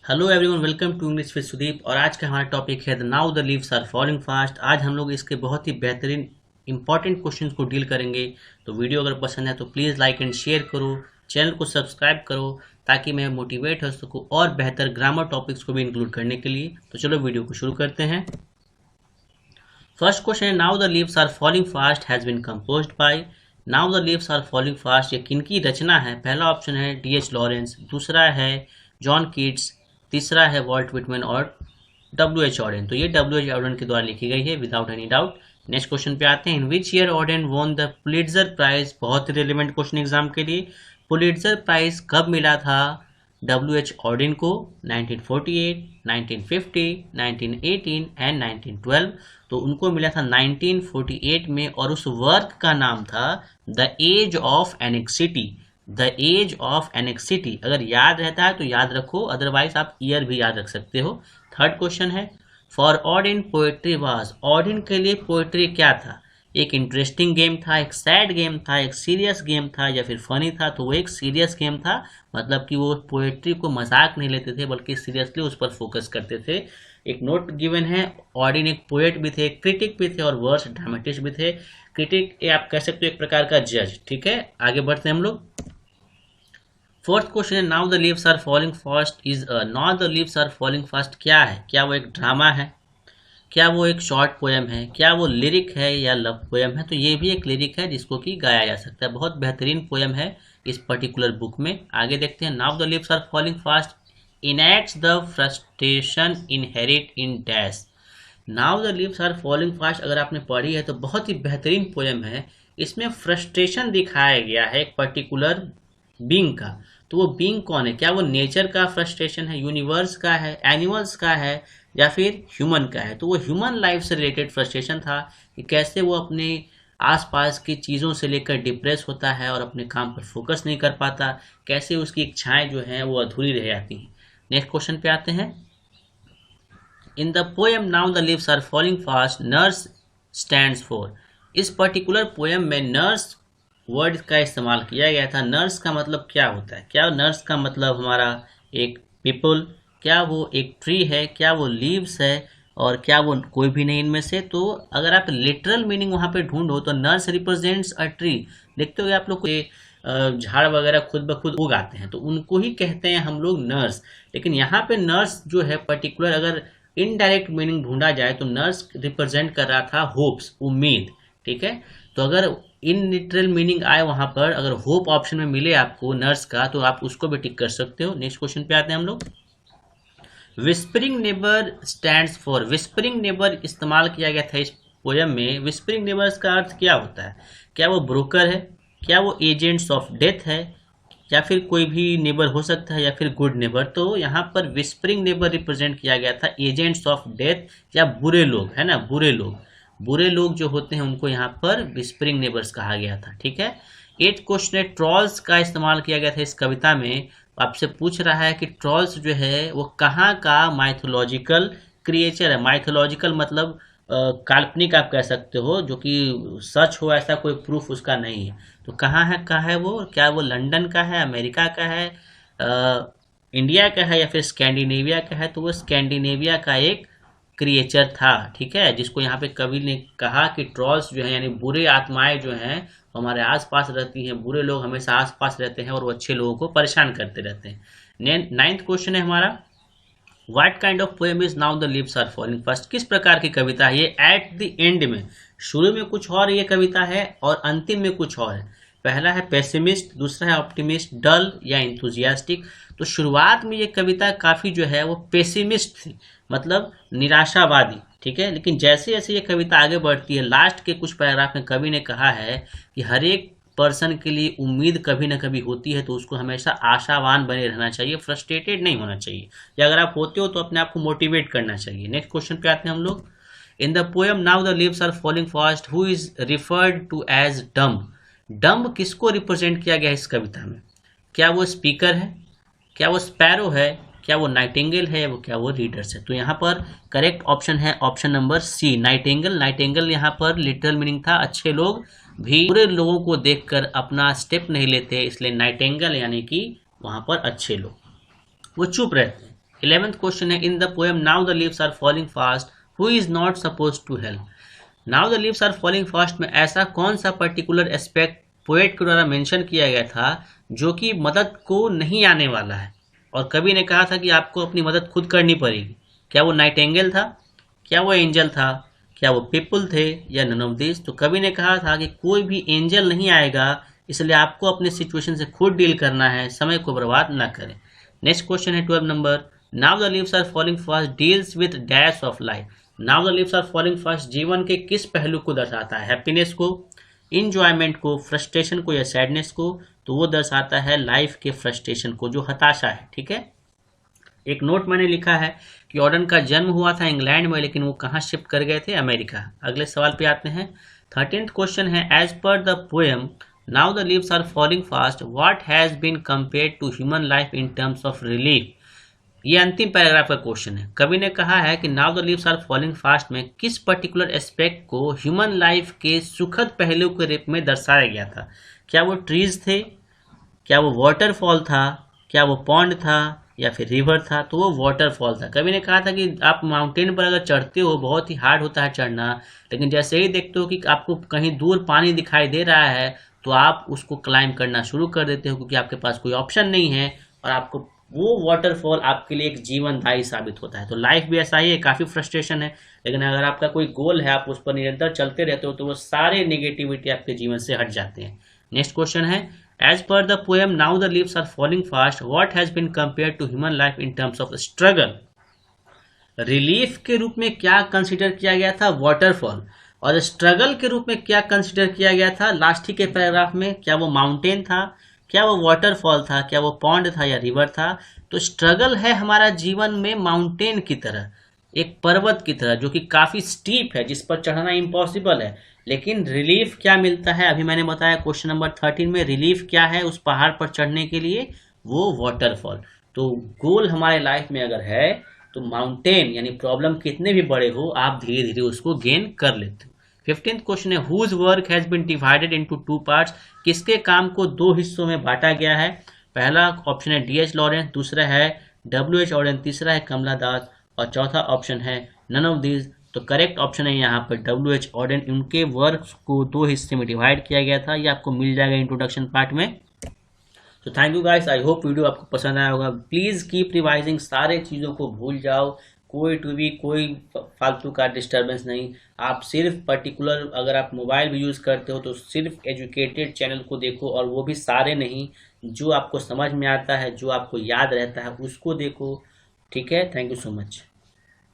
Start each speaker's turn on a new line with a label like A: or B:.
A: Hello everyone, welcome to English with Sudeep. और आज का हमारा टॉपिक है the now the leaves are falling fast. आज हम लोग इसके बहुत ही बेहतरीन इंपॉर्टेंट क्वेश्चंस को डील करेंगे। तो वीडियो अगर पसंद है तो प्लीज़ लाइक एंड शेयर करो, चैनल को सब्सक्राइब करो ताकि मैं मोटिवेट हो सकूँ और बेहतर ग्रामर टॉपिक्स को भी इंक्लूड करने के लिए। तो चलो वीडियो को शुरू करते हैं। फर्स्ट क्वेश्चन है now the leaves are falling fast has been composed by. Now the leaves are falling fast ये किनकी रचना है? पहला ऑप्शन है D.H. लॉरेंस, दूसरा है जॉन कीट्स, तीसरा है वॉल्ट विटमैन और W.H. ऑडेन। तो ये W.H. ऑडेन के द्वारा लिखी गई है without any doubt. Next question पे आते हैं। In which year Auden won the Pulitzer prize? बहुत ही रिलेवेंट क्वेश्चन एग्जाम के लिए। पुलिट्जर प्राइज कब मिला था W.H. ऑडेन को? 1948, 1950, 1918 एंड 1912। तो उनको मिला था 1948 में और उस वर्क का नाम था the age of anxiety. The age of anxiety अगर याद रहता है तो याद रखो, अदरवाइज आप ईयर भी याद रख सकते हो। थर्ड क्वेश्चन है फॉर ऑडिन पोएट्री वाज। ऑडिन के लिए पोएट्री क्या था? एक इंटरेस्टिंग गेम था, एक सैड गेम था, एक सीरियस गेम था या फिर फनी था? तो वो एक सीरियस गेम था, मतलब कि वो पोएट्री को मजाक नहीं लेते थे बल्कि सीरियसली उस पर फोकस करते थे। एक नोट गिवन है, ऑडिन एक पोएट भी थे, क्रिटिक भी थे और वर्स ड्रामेटिस्ट भी थे। क्रिटिक आप कह सकते हो एक प्रकार का जज। ठीक है, आगे बढ़ते हैं हम लोग। फोर्थ क्वेश्चन है now the leaves are falling fast is now the leaves are falling fast क्या है? क्या वो एक ड्रामा है? क्या वो एक शॉर्ट पोएम है? क्या वो लिरिक है या लव पोएम है? तो ये भी एक लिरिक है जिसको कि गाया जा सकता है। बहुत बेहतरीन पोएम है इस पर्टिकुलर बुक में। आगे देखते हैं। Now the leaves are falling fast enacts the frustration inherit in dash. Now the leaves are falling fast अगर आपने पढ़ी है तो बहुत ही बेहतरीन पोएम है। इसमें फ्रस्ट्रेशन दिखाया गया है एक पर्टिकुलर बींग का। तो वो बींग कौन है? क्या वो नेचर का फ्रस्ट्रेशन है, यूनिवर्स का है, एनिमल्स का है या फिर ह्यूमन का है? तो वो ह्यूमन लाइफ से रिलेटेड फ्रस्ट्रेशन था कि कैसे वो अपने आसपास की चीज़ों से लेकर डिप्रेस होता है और अपने काम पर फोकस नहीं कर पाता, कैसे उसकी इच्छाएं जो हैं वो अधूरी रह जाती हैं। नेक्स्ट क्वेश्चन पे आते हैं। In the poem now the leaves are falling fast nurse stands for. इस पर्टिकुलर पोएम में नर्स वर्ड का इस्तेमाल किया गया था। नर्स का मतलब क्या होता है? क्या नर्स का मतलब हमारा एक पीपल? क्या वो एक ट्री है? क्या वो लीव्स है? और क्या वो कोई भी नहीं इनमें से? तो अगर आप लिटरल मीनिंग वहाँ पे ढूंढो तो नर्स रिप्रेजेंट्स अ ट्री। देखते हो आप लोग झाड़ वगैरह खुद ब खुद उगाते हैं तो उनको ही कहते हैं हम लोग नर्स। लेकिन यहाँ पे नर्स जो है पर्टिकुलर अगर इनडायरेक्ट मीनिंग ढूंढा जाए तो नर्स रिप्रेजेंट कर रहा था होप्स, उम्मीद। ठीक है, तो अगर इन लिटरल मीनिंग आए वहां पर, अगर होप ऑप्शन में मिले आपको नर्स का तो आप उसको भी टिक कर सकते हो। नेक्स्ट क्वेश्चन पे आते हैं हम लोग। Whispering neighbour stands for. Whispering neighbour इस्तेमाल किया गया था इस पोयम में। विस्परिंग नेबर्स का अर्थ क्या होता है? क्या वो ब्रोकर है? क्या वो एजेंट्स ऑफ डेथ है? या फिर कोई भी नेबर हो सकता है या फिर गुड नेबर? तो यहाँ पर विस्परिंग नेबर रिप्रेजेंट किया गया था एजेंट्स ऑफ डेथ या बुरे लोग, है ना, बुरे लोग। बुरे लोग जो होते हैं उनको यहाँ पर विस्परिंग नेबर्स कहा गया था। ठीक है। एट क्वेश्चन है ट्रॉल्स का इस्तेमाल किया गया था इस कविता में। आपसे पूछ रहा है कि ट्रॉल्स जो है वो कहाँ का माइथोलॉजिकल क्रिएचर है? माइथोलॉजिकल मतलब काल्पनिक आप कह सकते हो, जो कि सच हो ऐसा कोई प्रूफ उसका नहीं है। तो कहाँ है वो? क्या वो लंदन का है, अमेरिका का है, इंडिया का है या फिर स्कैंडिनेविया का है? तो वो स्कैंडिनेविया का एक क्रिएचर था। ठीक है, जिसको यहाँ पे कवि ने कहा कि ट्रॉल्स जो है यानी बुरे आत्माएं जो हैं हमारे आसपास रहती हैं। बुरे लोग हमेशा आसपास रहते हैं और वो अच्छे लोगों को परेशान करते रहते हैं। नाइन्थ क्वेश्चन है हमारा, what kind of poem is now the leaves are falling fast. किस प्रकार की कविता है ये? एट द एंड में, शुरू में कुछ और ये कविता है और अंतिम में कुछ और है। पहला है पेसिमिस्ट, दूसरा है ऑप्टिमिस्ट, डल या इंथुजियास्टिक। तो शुरुआत में ये कविता काफी जो है वो पेसिमिस्ट थी, मतलब निराशावादी। ठीक है, लेकिन जैसे जैसे ये कविता आगे बढ़ती है लास्ट के कुछ पैराग्राफ में कवि ने कहा है कि हर एक पर्सन के लिए उम्मीद कभी ना कभी होती है, तो उसको हमेशा आशावान बने रहना चाहिए, फ्रस्ट्रेटेड नहीं होना चाहिए। या अगर आप होते हो तो अपने आप को मोटिवेट करना चाहिए। नेक्स्ट क्वेश्चन पे आते हैं हम लोग। In the poem now the leaves are falling fast who is referred to as dumb. Dumb किसको रिप्रेजेंट किया गया इस कविता में? क्या वो स्पीकर है? क्या वो स्पैरो है? क्या वो नाइटिंगेल है? वो क्या वो रीडर्स है? तो यहाँ पर करेक्ट ऑप्शन है option number C, nightingale. Nightingale यहाँ पर लिटरल मीनिंग था अच्छे लोग भी बुरे लोगों को देखकर अपना स्टेप नहीं लेते, इसलिए नाइटिंगेल यानी कि वहां पर अच्छे लोग वो चुप रहते हैं। 11th क्वेश्चन है, in the poem now the leaves are falling fast who is not suppose to help. Now the leaves are falling fast में ऐसा कौन सा पर्टिकुलर एस्पेक्ट पोएट के द्वारा मेंशन किया गया था जो कि मदद को नहीं आने वाला है, और कवि ने कहा था कि आपको अपनी मदद खुद करनी पड़ेगी। क्या वो नाइटेंगेल था, क्या वो एंजल था, क्या वो पीपल थे, या नन ऑफ दिस। तो कवि ने कहा था कि कोई भी एंजल नहीं आएगा, इसलिए आपको अपने सिचुएशन से खुद डील करना है, समय को बर्बाद ना करें। नेक्स्ट क्वेश्चन है 12 number, now the leaves are falling fast deals with dash of life. Now the leaves are falling fast जीवन के किस पहलू को दर्शाता है? हैप्पीनेस को, इंजॉयमेंट को, फ्रस्ट्रेशन को, या सैडनेस को? तो वो दर्शाता है लाइफ के फ्रस्ट्रेशन को, जो हताशा है। ठीक है, एक नोट मैंने लिखा है कि ऑर्डन का जन्म हुआ था इंग्लैंड में, लेकिन वो कहाँ शिफ्ट कर गए थे? अमेरिका। अगले सवाल पे आते हैं। 13th क्वेश्चन है, as per the poem now the leaves are falling fast what has been compared to human life in terms of relief. ये अंतिम पैराग्राफ का क्वेश्चन है। कवि ने कहा है कि now the leaves are falling fast में किस पर्टिकुलर एस्पेक्ट को ह्यूमन लाइफ के सुखद पहलू के रूप में दर्शाया गया था? क्या वो ट्रीज थे, क्या वो वाटरफॉल था, क्या वो पॉन्ड था, या फिर रिवर था? तो वो वाटरफॉल था। कवि ने कहा था कि आप माउंटेन पर अगर चढ़ते हो बहुत ही हार्ड होता है चढ़ना, लेकिन जैसे ही देखते हो कि आपको कहीं दूर पानी दिखाई दे रहा है तो आप उसको क्लाइंब करना शुरू कर देते हो, क्योंकि आपके पास कोई ऑप्शन नहीं है, और आपको वो वाटरफॉल आपके लिए एक जीवनदायी साबित होता है। तो लाइफ भी ऐसा ही है, काफ़ी फ्रस्ट्रेशन है, लेकिन अगर आपका कोई गोल है, आप उस पर निरंतर चलते रहते हो, तो वो सारे नेगेटिविटी आपके जीवन से हट जाते हैं। नेक्स्ट क्वेश्चन है, as per the poem now the leaves are falling fast what has been compared to human life in terms of struggle. Relief के रूप में क्या कंसिडर किया गया था? वाटरफॉल। और स्ट्रगल के रूप में क्या कंसिडर किया गया था लास्ट ही के पैराग्राफ में? क्या वो माउंटेन था, क्या वो वाटरफॉल था, क्या वो पॉन्ड था, या रिवर था? तो स्ट्रगल है हमारा जीवन में माउंटेन की तरह, एक पर्वत की तरह, जो कि काफ़ी स्टीप है, जिस पर चढ़ना इम्पॉसिबल है। लेकिन रिलीफ क्या मिलता है? अभी मैंने बताया क्वेश्चन नंबर 13 में, रिलीफ क्या है उस पहाड़ पर चढ़ने के लिए? वो वाटरफॉल। तो गोल हमारे लाइफ में अगर है तो माउंटेन यानी प्रॉब्लम कितने भी बड़े हो, आप धीरे धीरे उसको गेन कर लेते हो। 15th क्वेश्चन है, whose work has been divided into 2 parts. किसके काम को 2 हिस्सों में बांटा गया है? पहला ऑप्शन है डी.एच. लॉरेंस, दूसरा है डब्ल्यू.एच. ऑर्डन, तीसरा है कमला दास, और चौथा ऑप्शन है नन ऑफ दिस। तो करेक्ट ऑप्शन है यहाँ पर डब्ल्यू.एच. ऑर्डन। उनके वर्क को 2 हिस्से में डिवाइड किया गया था, ये आपको मिल जाएगा इंट्रोडक्शन पार्ट में। तो thank you guys, I hope video आपको पसंद आया होगा। प्लीज़ कीप रिवाइजिंग, सारे चीज़ों को भूल जाओ, कोई फालतू का डिस्टर्बेंस नहीं। आप सिर्फ पर्टिकुलर, अगर आप मोबाइल भी यूज़ करते हो तो सिर्फ एजुकेटेड चैनल को देखो, और वो भी सारे नहीं, जो आपको समझ में आता है, जो आपको याद रहता है उसको देखो। ठीक है, थैंक यू सो मच।